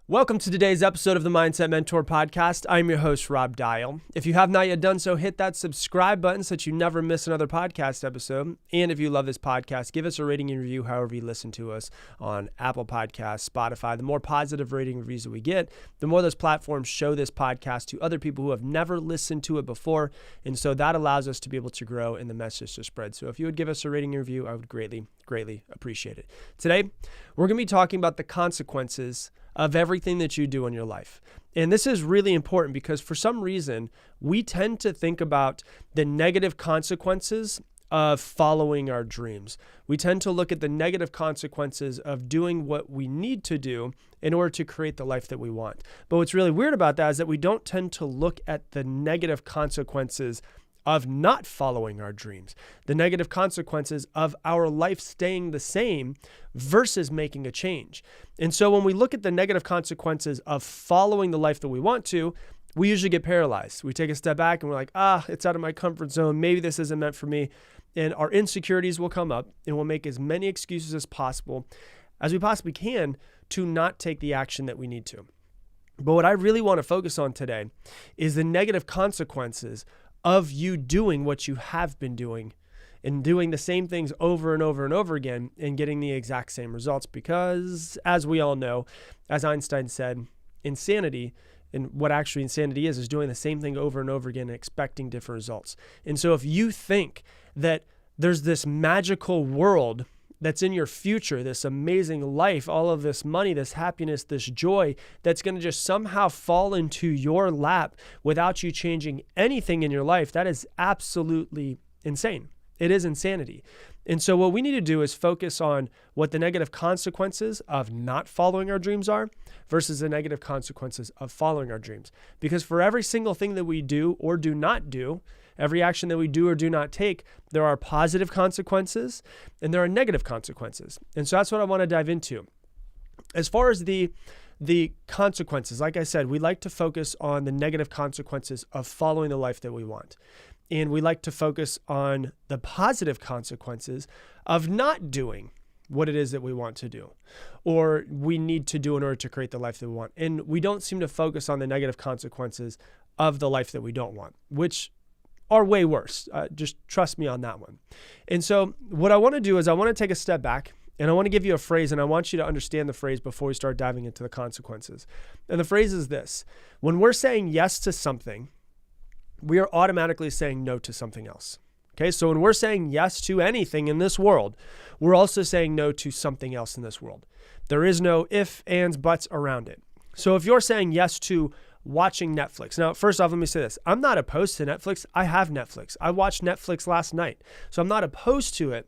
Welcome to today's episode of the Mindset Mentor Podcast. I'm your host, Rob Dial. If you have not yet done so, hit that subscribe button so that you never miss another podcast episode. And if you love this podcast, give us a rating and review however you listen to us on Apple Podcasts, Spotify. The more positive rating reviews that we get, the more those platforms show this podcast to other people who have never listened to it before. And so that allows us to be able to grow and the message to spread. So if you would give us a rating and review, I would greatly appreciate it. Today, we're going to be talking about the consequences of everything that you do in your life. And this is really important because for some reason, we tend to think about the negative consequences of following our dreams. We tend to look at the negative consequences of doing what we need to do in order to create the life that we want. But what's really weird about that is that we don't tend to look at the negative consequences of not following our dreams, the negative consequences of our life staying the same versus making a change. And so when we look at the negative consequences of following the life that we want to, we usually get paralyzed. We take a step back and we're like, it's out of my comfort zone. Maybe this isn't meant for me. And our insecurities will come up and we'll make as many excuses as possible, as we possibly can, to not take the action that we need to. But what I really want to focus on today is the negative consequences of you doing what you have been doing and doing the same things over and over and over again and getting the exact same results. Because as we all know, as Einstein said, insanity, and what actually insanity is doing the same thing over and over again and expecting different results. And so if you think that there's this magical world that's in your future, this amazing life, all of this money, this happiness, this joy, that's going to just somehow fall into your lap without you changing anything in your life, that is absolutely insane. It is insanity. And so what we need to do is focus on what the negative consequences of not following our dreams are versus the negative consequences of following our dreams. Because for every single thing that we do or do not do, every action that we do or do not take, there are positive consequences and there are negative consequences. And so that's what I want to dive into. As far as the consequences, like I said, we like to focus on the negative consequences of following the life that we want. And we like to focus on the positive consequences of not doing what it is that we want to do or we need to do in order to create the life that we want. And we don't seem to focus on the negative consequences of the life that we don't want, which are way worse. Just trust me on that one. And so what I want to do is I want to take a step back and I want to give you a phrase, and I want you to understand the phrase before we start diving into the consequences. And the phrase is this: when we're saying yes to something, we are automatically saying no to something else. Okay, so when we're saying yes to anything in this world, we're also saying no to something else in this world. There is no ifs, ands, buts around it. So if you're saying yes to watching Netflix. Now, first off, let me say this. I'm not opposed to Netflix. I have Netflix. I watched Netflix last night. So I'm not opposed to it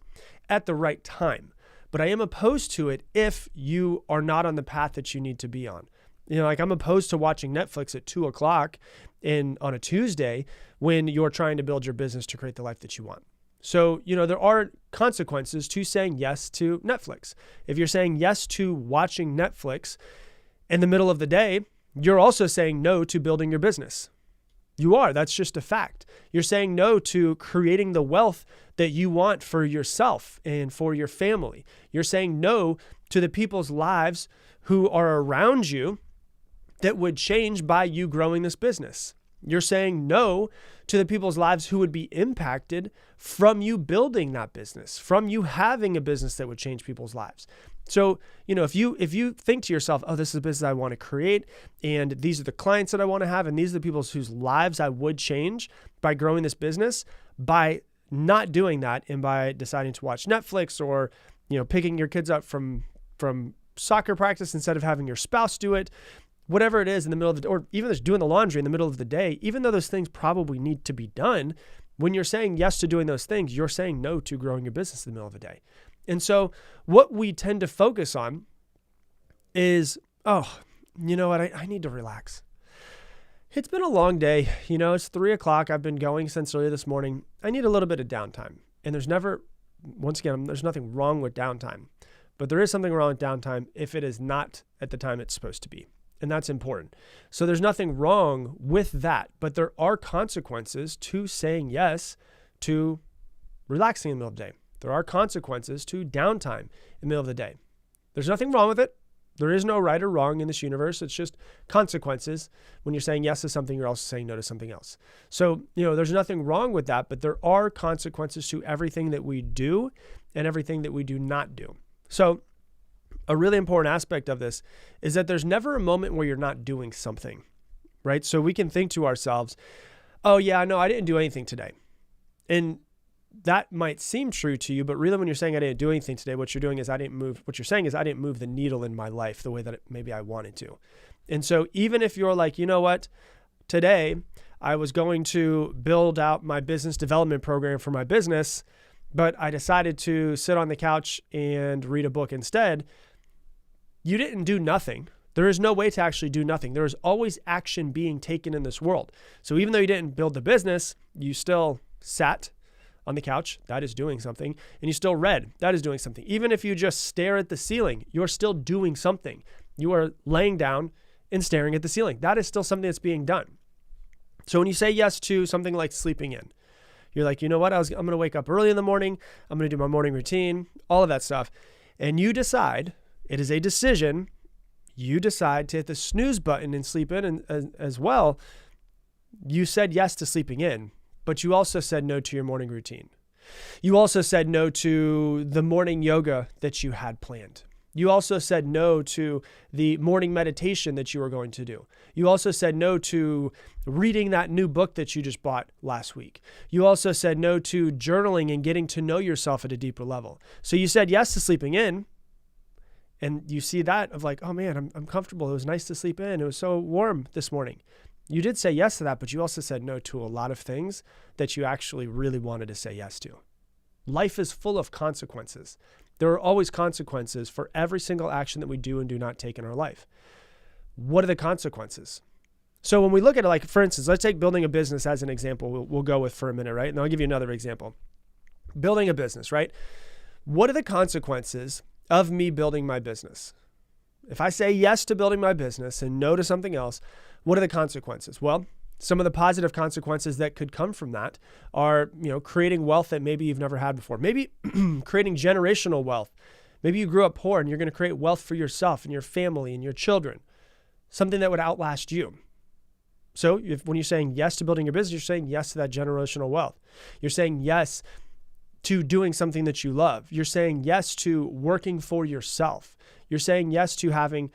at the right time, but I am opposed to it if you are not on the path that you need to be on. You know, like I'm opposed to watching Netflix at 2:00 on a Tuesday when you're trying to build your business to create the life that you want. So, there are consequences to saying yes to Netflix. If you're saying yes to watching Netflix in the middle of the day, you're also saying no to building your business. You are. That's just a fact. You're saying no to creating the wealth that you want for yourself and for your family. You're saying no to the people's lives who are around you that would change by you growing this business. You're saying no to the people's lives who would be impacted from you building that business, from you having a business that would change people's lives. So, if you think to yourself, this is a business I want to create, and these are the clients that I want to have, and these are the people whose lives I would change by growing this business, by not doing that and by deciding to watch Netflix or, picking your kids up from soccer practice instead of having your spouse do it, whatever it is in the middle of the day, or even just doing the laundry in the middle of the day, even though those things probably need to be done, when you're saying yes to doing those things, you're saying no to growing your business in the middle of the day. And so what we tend to focus on is, you know what? I need to relax. It's been a long day. It's 3:00. I've been going since early this morning. I need a little bit of downtime. And there's nothing wrong with downtime, but there is something wrong with downtime if it is not at the time it's supposed to be. And that's important. So there's nothing wrong with that, but there are consequences to saying yes to relaxing in the middle of the day. There are consequences to downtime in the middle of the day. There's nothing wrong with it. There is no right or wrong in this universe. It's just consequences. When you're saying yes to something, you're also saying no to something else. So, there's nothing wrong with that, but there are consequences to everything that we do and everything that we do not do. So a really important aspect of this is that there's never a moment where you're not doing something, right? So we can think to ourselves, oh yeah, no, I didn't do anything today. And that might seem true to you, but really when you're saying I didn't do anything today, what you're saying is I didn't move the needle in my life the way that maybe I wanted to. And so even if you're like, you know what, today I was going to build out my business development program for my business, but I decided to sit on the couch and read a book instead, you didn't do nothing. There is no way to actually do nothing. There is always action being taken in this world. So even though you didn't build the business, you still sat on the couch, that is doing something, and you still read, that is doing something. Even if you just stare at the ceiling, you're still doing something. You are laying down and staring at the ceiling. That is still something that's being done. So when you say yes to something like sleeping in, you're like, you know what, I'm going to wake up early in the morning, I'm going to do my morning routine, all of that stuff. And you decide, it is a decision, you decide to hit the snooze button and sleep in as well. You said yes to sleeping in, but you also said no to your morning routine. You also said no to the morning yoga that you had planned. You also said no to the morning meditation that you were going to do. You also said no to reading that new book that you just bought last week. You also said no to journaling and getting to know yourself at a deeper level. So you said yes to sleeping in, and you see that of like, oh man, I'm comfortable. It was nice to sleep in. It was so warm this morning. You did say yes to that, but you also said no to a lot of things that you actually really wanted to say yes to. Life is full of consequences. There are always consequences for every single action that we do and do not take in our life. What are the consequences? So when we look at it, like for instance, let's take building a business as an example. We'll go with for a minute, right? And I'll give you another example. Building a business, right? What are the consequences of me building my business? If I say yes to building my business and no to something else, what are the consequences? Well, some of the positive consequences that could come from that are, creating wealth that maybe you've never had before. Maybe creating generational wealth. Maybe you grew up poor and you're going to create wealth for yourself and your family and your children, something that would outlast you. So when you're saying yes to building your business, you're saying yes to that generational wealth. You're saying yes to doing something that you love. You're saying yes to working for yourself. You're saying yes to having,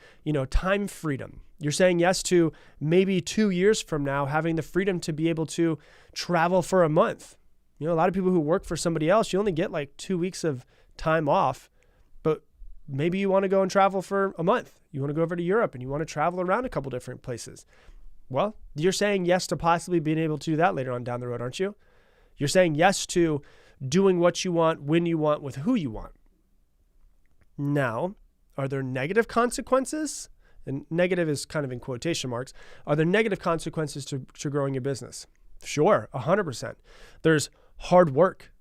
time freedom. You're saying yes to maybe 2 years from now having the freedom to be able to travel for a month. A lot of people who work for somebody else, you only get like 2 weeks of time off, but maybe you want to go and travel for a month. You want to go over to Europe and you want to travel around a couple different places. Well, you're saying yes to possibly being able to do that later on down the road, aren't you? You're saying yes to doing what you want, when you want, with who you want. Now, are there negative consequences? And negative is kind of in quotation marks. Are there negative consequences to growing your business? Sure, 100%. There's hard work.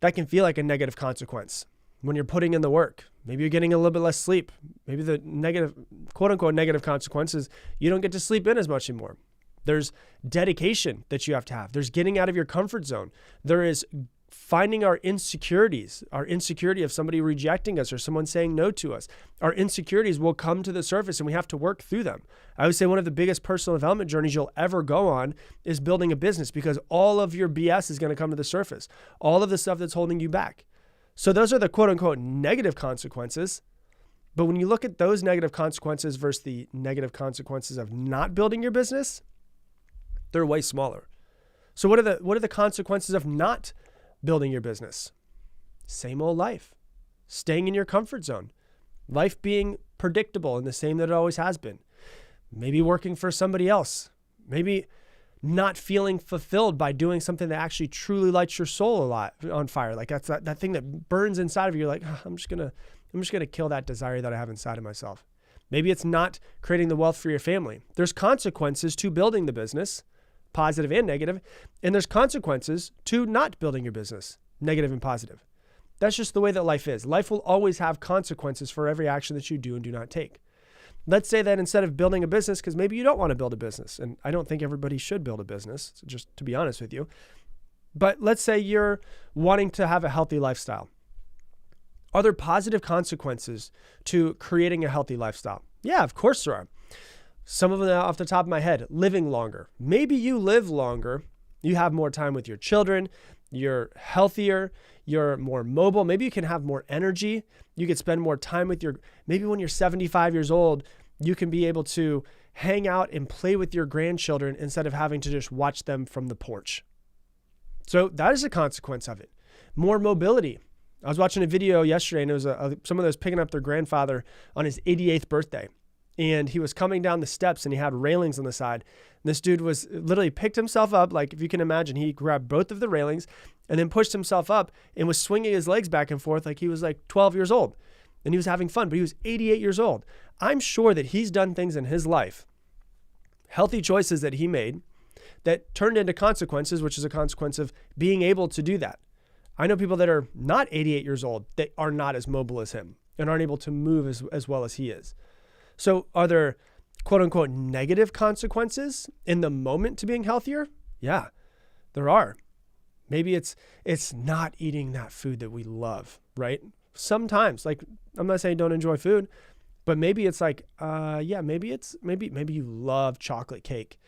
That can feel like a negative consequence when you're putting in the work. Maybe you're getting a little bit less sleep. Maybe the negative, quote unquote, negative consequences, you don't get to sleep in as much anymore. There's dedication that you have to have. There's getting out of your comfort zone. There is finding our insecurities, our insecurity of somebody rejecting us or someone saying no to us. Our insecurities will come to the surface and we have to work through them. I would say one of the biggest personal development journeys you'll ever go on is building a business, because all of your BS is going to come to the surface. All of the stuff that's holding you back. So those are the quote unquote negative consequences. But when you look at those negative consequences versus the negative consequences of not building your business, they're way smaller. So what are the consequences of not building your business? Same old life, staying in your comfort zone, life being predictable and the same that it always has been. Maybe working for somebody else, maybe not feeling fulfilled by doing something that actually truly lights your soul a lot on fire. Like that's that thing that burns inside of you. You're like, oh, I'm just gonna kill that desire that I have inside of myself. Maybe it's not creating the wealth for your family. There's consequences to building the business, positive and negative, and there's consequences to not building your business, negative and positive. That's just the way that life is. Life will always have consequences for every action that you do and do not take. Let's say that instead of building a business, because maybe you don't want to build a business, and I don't think everybody should build a business, just to be honest with you, but let's say you're wanting to have a healthy lifestyle. Are there positive consequences to creating a healthy lifestyle? Yeah, of course there are. Some of them off the top of my head: living longer. Maybe you live longer, you have more time with your children, you're healthier, you're more mobile. Maybe you can have more energy. You could spend more time with maybe when you're 75 years old, you can be able to hang out and play with your grandchildren instead of having to just watch them from the porch. So that is a consequence of it. More mobility. I was watching a video yesterday, and it was someone that was picking up their grandfather on his 88th birthday. And he was coming down the steps and he had railings on the side. And this dude was literally picked himself up. Like, if you can imagine, he grabbed both of the railings and then pushed himself up and was swinging his legs back and forth like he was like 12 years old. And he was having fun, but he was 88 years old. I'm sure that he's done things in his life, healthy choices that he made, that turned into consequences, which is a consequence of being able to do that. I know people that are not 88 years old that are not as mobile as him and aren't able to move as well as he is. So are there quote unquote negative consequences in the moment to being healthier? Yeah, there are. Maybe it's not eating that food that we love, right? Sometimes, like, I'm not saying don't enjoy food, but maybe it's like, maybe you love chocolate cake.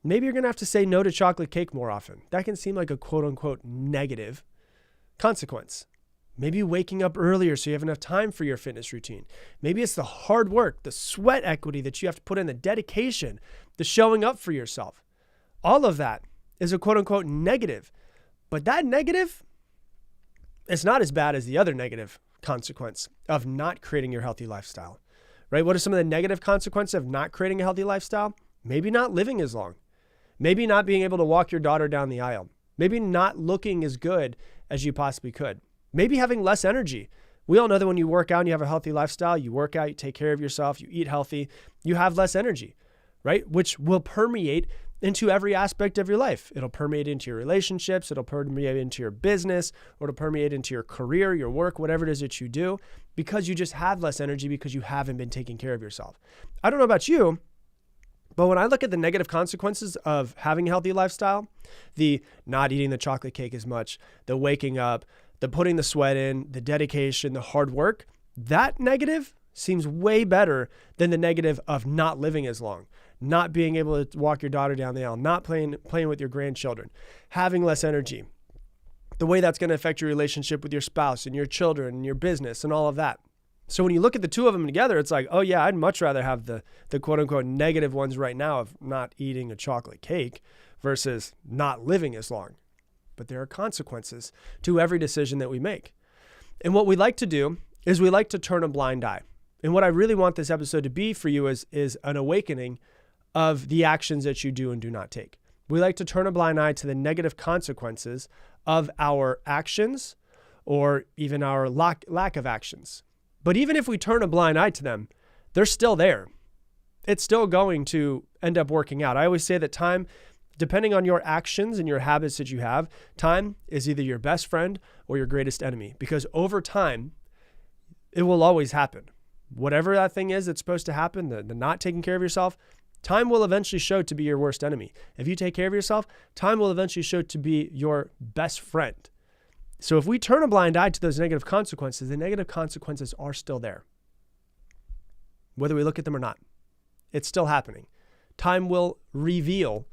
Maybe you're going to have to say no to chocolate cake more often. That can seem like a quote unquote negative consequence. Maybe waking up earlier so you have enough time for your fitness routine. Maybe it's the hard work, the sweat equity that you have to put in, the dedication, the showing up for yourself. All of that is a quote unquote negative. But that negative, it's not as bad as the other negative consequence of not creating your healthy lifestyle, right? What are some of the negative consequences of not creating a healthy lifestyle? Maybe not living as long. Maybe not being able to walk your daughter down the aisle. Maybe not looking as good as you possibly could. Maybe having less energy. We all know that when you work out and you have a healthy lifestyle, you work out, you take care of yourself, you eat healthy, you have less energy, right? Which will permeate into every aspect of your life. It'll permeate into your relationships, it'll permeate into your business, or it'll permeate into your career, your work, whatever it is that you do, because you just have less energy because you haven't been taking care of yourself. I don't know about you, but when I look at the negative consequences of having a healthy lifestyle, the not eating the chocolate cake as much, the waking up, the putting the sweat in, the dedication, the hard work, that negative seems way better than the negative of not living as long, not being able to walk your daughter down the aisle, not playing with your grandchildren, having less energy, the way that's going to affect your relationship with your spouse and your children and your business and all of that. So when you look at the two of them together, it's like, oh yeah, I'd much rather have the quote unquote negative ones right now of not eating a chocolate cake versus not living as long. But there are consequences to every decision that we make. And what we like to do is we like to turn a blind eye. And what I really want this episode to be for you is an awakening of the actions that you do and do not take. We like to turn a blind eye to the negative consequences of our actions or even our lack of actions. But even if we turn a blind eye to them, they're still there. It's still going to end up working out. I always say that time, depending on your actions and your habits that you have, time is either your best friend or your greatest enemy, because over time, it will always happen. Whatever that thing is that's supposed to happen, the not taking care of yourself, time will eventually show to be your worst enemy. If you take care of yourself, time will eventually show to be your best friend. So if we turn a blind eye to those negative consequences, the negative consequences are still there. Whether we look at them or not, it's still happening. Time will reveal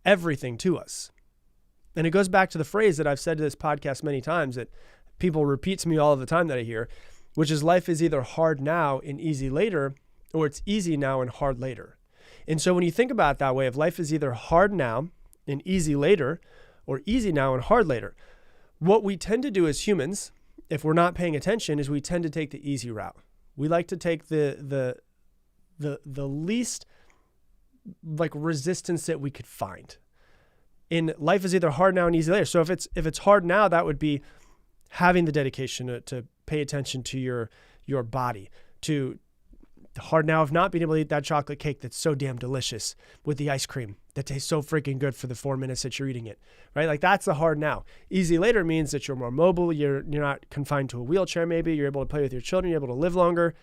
everything to us. And it goes back to the phrase that I've said to this podcast many times that people repeat to me all of the time that I hear, which is life is either hard now and easy later, or it's easy now and hard later. And so when you think about it that way, if life is either hard now and easy later, or easy now and hard later, what we tend to do as humans, if we're not paying attention, is we tend to take the easy route. We like to take the least like resistance that we could find. In life is either hard now and easy later. So if it's hard now, that would be having the dedication to pay attention to your body, to hard now of not being able to eat that chocolate cake that's so damn delicious with the ice cream that tastes so freaking good for the 4 minutes that you're eating it, right? Like that's the hard now. Easy later means that you're more mobile. You're not confined to a wheelchair. Maybe you're able to play with your children. You're able to live longer.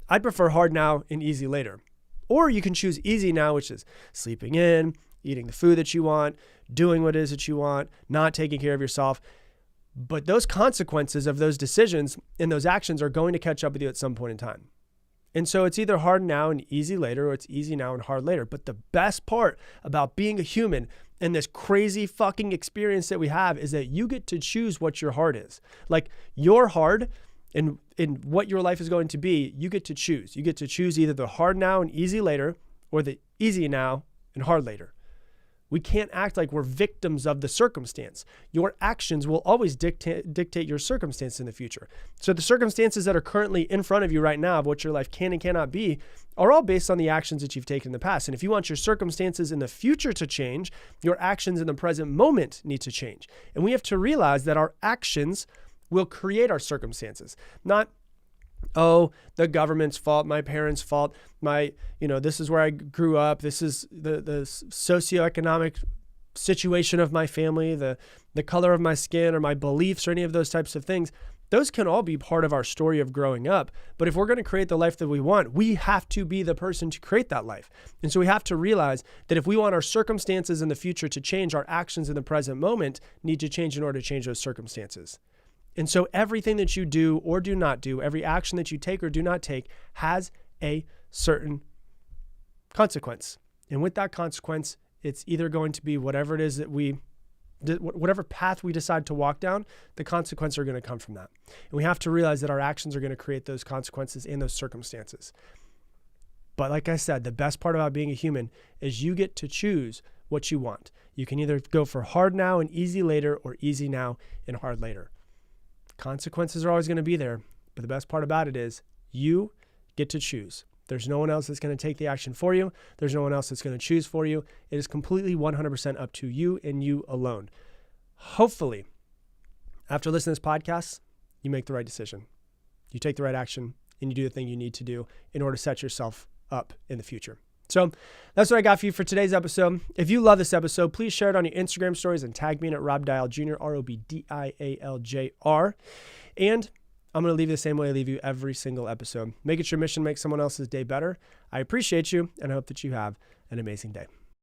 I'd prefer hard now and easy later. Or you can choose easy now, which is sleeping in, eating the food that you want, doing what it is that you want, not taking care of yourself. But those consequences of those decisions and those actions are going to catch up with you at some point in time. And so it's either hard now and easy later, or it's easy now and hard later. But the best part about being a human and this crazy fucking experience that we have is that you get to choose what your hard is. Like your hard and what your life is going to be, you get to choose. You get to choose either the hard now and easy later, or the easy now and hard later. We can't act like we're victims of the circumstance. Your actions will always dictate your circumstance in the future. So the circumstances that are currently in front of you right now of what your life can and cannot be are all based on the actions that you've taken in the past. And if you want your circumstances in the future to change, your actions in the present moment need to change. And we have to realize that our actions will create our circumstances, not the government's fault, my parents' fault, this is where I grew up. This is the socioeconomic situation of my family, the color of my skin or my beliefs or any of those types of things. Those can all be part of our story of growing up. But if we're going to create the life that we want, we have to be the person to create that life. And so we have to realize that if we want our circumstances in the future to change, our actions in the present moment need to change in order to change those circumstances. And so everything that you do or do not do, every action that you take or do not take has a certain consequence. And with that consequence, it's either going to be whatever it is that whatever path we decide to walk down, the consequences are going to come from that. And we have to realize that our actions are going to create those consequences and those circumstances. But like I said, the best part about being a human is you get to choose what you want. You can either go for hard now and easy later, or easy now and hard later. Consequences are always going to be there, but the best part about it is you get to choose. There's no one else that's going to take the action for you. There's no one else that's going to choose for you. It is completely 100% up to you and you alone. Hopefully, after listening to this podcast, you make the right decision. You take the right action and you do the thing you need to do in order to set yourself up in the future. So that's what I got for you for today's episode. If you love this episode, please share it on your Instagram stories and tag me in at Rob Dial Jr., ROBDIALJR. And I'm going to leave you the same way I leave you every single episode. Make it your mission to make someone else's day better. I appreciate you, and I hope that you have an amazing day.